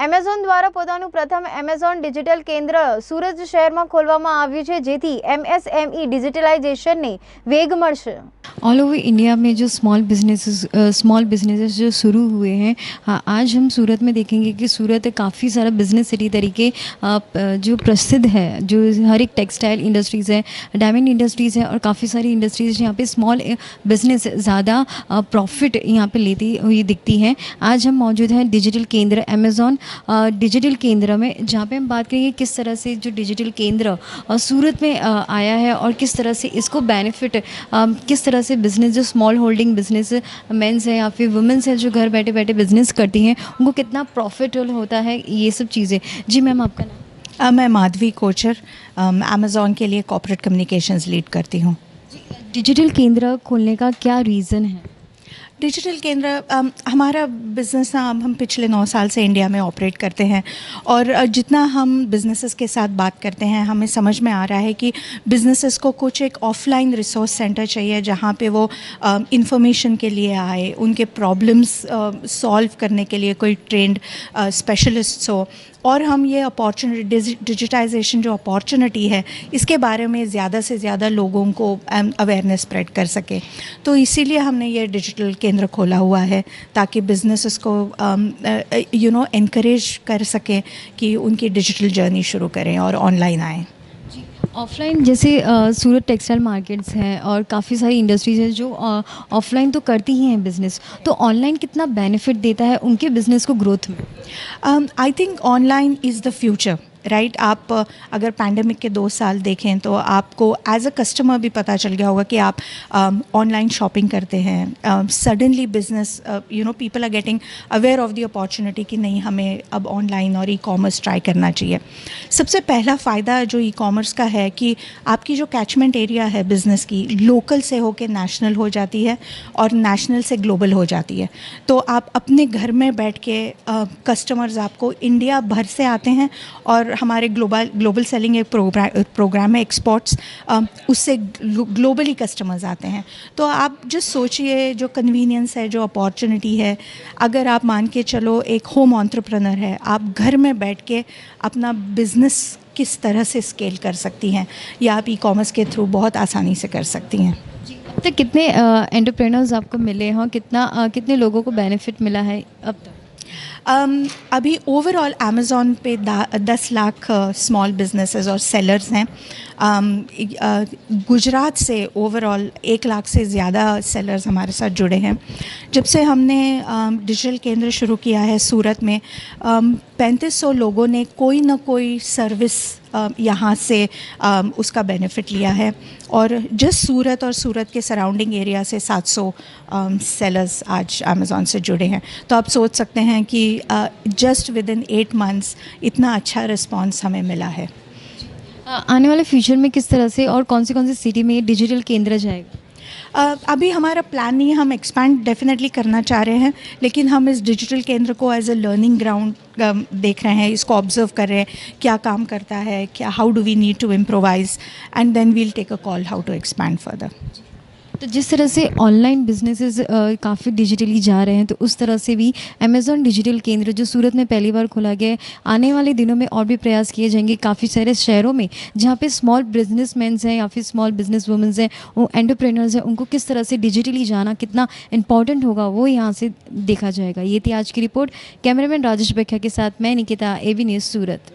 Amazon દ્વારા પોતાનું પ્રથમ એમેઝોન ડિજિટલ કેન્દ્ર સુરત શહેરમાં ખોલવામાં આવ્યું છે, જેથી એમએસએમઈ ડિજિટલાઇઝેશનને વેગ મળશે। ऑल ओवर इंडिया में जो स्मॉल बिजनेसेस जो शुरू हुए हैं, हाँ, आज हम सूरत में देखेंगे कि सूरत काफ़ी सारा बिजनेस सिटी तरीके जो प्रसिद्ध है, जो हर एक टेक्सटाइल इंडस्ट्रीज़ है, डायमंड इंडस्ट्रीज़ है और काफ़ी सारी इंडस्ट्रीज़ यहाँ पे स्मॉल बिजनेस ज़्यादा प्रॉफिट यहाँ पे लेती हुई दिखती हैं। आज हम मौजूद हैं डिजिटल केंद्र अमेज़ॉन डिजिटल केंद्र में, जहाँ पे हम बात करेंगे किस तरह से जो डिजिटल केंद्र सूरत में आया है और किस तरह से इसको बेनिफिट किस तरह से बिज़नेस जो स्मॉल होल्डिंग बिज़नेस मेंस है या फिर वुमेंस है जो घर बैठे बैठे बिज़नेस करती हैं, उनको कितना प्रॉफिटेबल होता है, ये सब चीज़ें। जी मैम, आपका नाम? मैं माधवी कोचर अमेज़ॉन के लिए कॉर्पोरेट कम्युनिकेशंस लीड करती हूँ। डिजिटल केंद्र खोलने का क्या रीज़न है? डिजिटल केंद्र हमारा बिज़नेस ना, अब हम पिछले 9 साल से इंडिया में ऑपरेट करते हैं और जितना हम बिज़नेसेस के साथ बात करते हैं, हमें समझ में आ रहा है कि बिज़नेसेस को कुछ एक ऑफलाइन रिसोर्स सेंटर चाहिए जहाँ पे वो इंफॉर्मेशन के लिए आए, उनके प्रॉब्लम्स सॉल्व करने के लिए कोई ट्रेंड स्पेशलिस्ट्स हो। और हम ये अपॉर्चुनिटी डिजिटाइजेशन जो अपॉर्चुनिटी है, इसके बारे में ज़्यादा से ज़्यादा लोगों को अवेयरनेस स्प्रेड कर सके। तो इसीलिए हमने ये डिजिटल केंद्र खोला हुआ है ताकि बिजनेसेस को एनकरेज कर सकें कि उनकी डिजिटल जर्नी शुरू करें और ऑनलाइन आएँ। ऑफलाइन जैसे सूरत टेक्सटाइल मार्केट्स हैं और काफ़ी सारी इंडस्ट्रीज़ हैं जो ऑफलाइन तो करती ही हैं बिज़नेस, तो ऑनलाइन कितना बेनिफिट देता है उनके बिज़नेस को ग्रोथ में? I think online is the future, right. आप अगर पैंडमिक के 2 साल देखें तो आपको एज अ कस्टमर भी पता चल गया होगा कि आप ऑनलाइन शॉपिंग करते हैं। Suddenly business people are getting aware of the opportunity कि नहीं, हमें अब ऑनलाइन और ई कॉमर्स ट्राई करना चाहिए। सबसे पहला फ़ायदा जो ई कॉमर्स का है कि आपकी जो कैचमेंट एरिया है बिज़नेस की, लोकल से होकर नेशनल हो जाती है और नेशनल से ग्लोबल हो जाती है। तो आप अपने घर में बैठ के कस्टमर्स आपको इंडिया भर से आते हैं और हमारे ग्लोबल सेलिंग एक प्रोग्राम है एक्सपोर्ट्स, उससे ग्लोबली कस्टमर्स आते हैं। तो आप जस्ट सोचिए जो कन्वीनियंस है, जो अपॉर्चुनिटी है। अगर आप मान के चलो एक होम एंटरप्रेन्योर है, आप घर में बैठ के अपना बिज़नेस किस तरह से स्केल कर सकती हैं, या आप ई कॉमर्स के थ्रू बहुत आसानी से कर सकती हैं। अब तक कितने एंटरप्रेन्योर्स आपको मिले हैं, कितने लोगों को बेनिफिट मिला है अब तक? अभी ओवरऑल अमेज़ॉन पे 10 लाख स्मॉल बिजनेसेस और सेलर्स हैं। गुजरात से ओवरऑल 1 लाख से ज़्यादा सेलर्स हमारे साथ जुड़े हैं। जब से हमने डिजिटल केंद्र शुरू किया है सूरत में, 3500 लोगों ने कोई ना कोई सर्विस यहाँ से उसका बेनिफिट लिया है और जस्ट सूरत और सूरत के सराउंडिंग एरिया से 700 सेलर्स आज अमेज़ॉन से जुड़े हैं। तो आप सोच सकते हैं कि जस्ट विद इन 8 मंथ्स इतना अच्छा रिस्पांस हमें मिला है। आने वाले फ्यूचर में किस तरह से और कौन सी सिटी में ये डिजिटल केंद्र जाएगा? अभी हमारा प्लान नहीं है, हम एक्सपैंड डेफिनेटली करना चाह रहे हैं, लेकिन हम इस डिजिटल केंद्र को एज अ लर्निंग ग्राउंड देख रहे हैं, इसको ऑब्जर्व कर रहे हैं, क्या काम करता है, क्या how do we need to improvise, and then we'll take a call how to expand further. तो जिस तरह से ऑनलाइन बिजनेसेस काफ़ी डिजिटली जा रहे हैं, तो उस तरह से भी अमेज़ॉन डिजिटल केंद्र जो सूरत में पहली बार खोला गया है, आने वाले दिनों में और भी प्रयास किए जाएंगे काफ़ी सारे शहरों में जहाँ पे स्मॉल बिजनेसमैन्स हैं या फिर स्मॉल बिजनेस वुमेंस हैं, वो एंटरप्रेन्योर्स हैं, उनको किस तरह से डिजिटली जाना कितना इंपॉर्टेंट होगा वो यहाँ से देखा जाएगा। ये थी आज की रिपोर्ट। कैमरामैन राजेश बख्या के साथ मैं निकिता, AV न्यूज़ सूरत।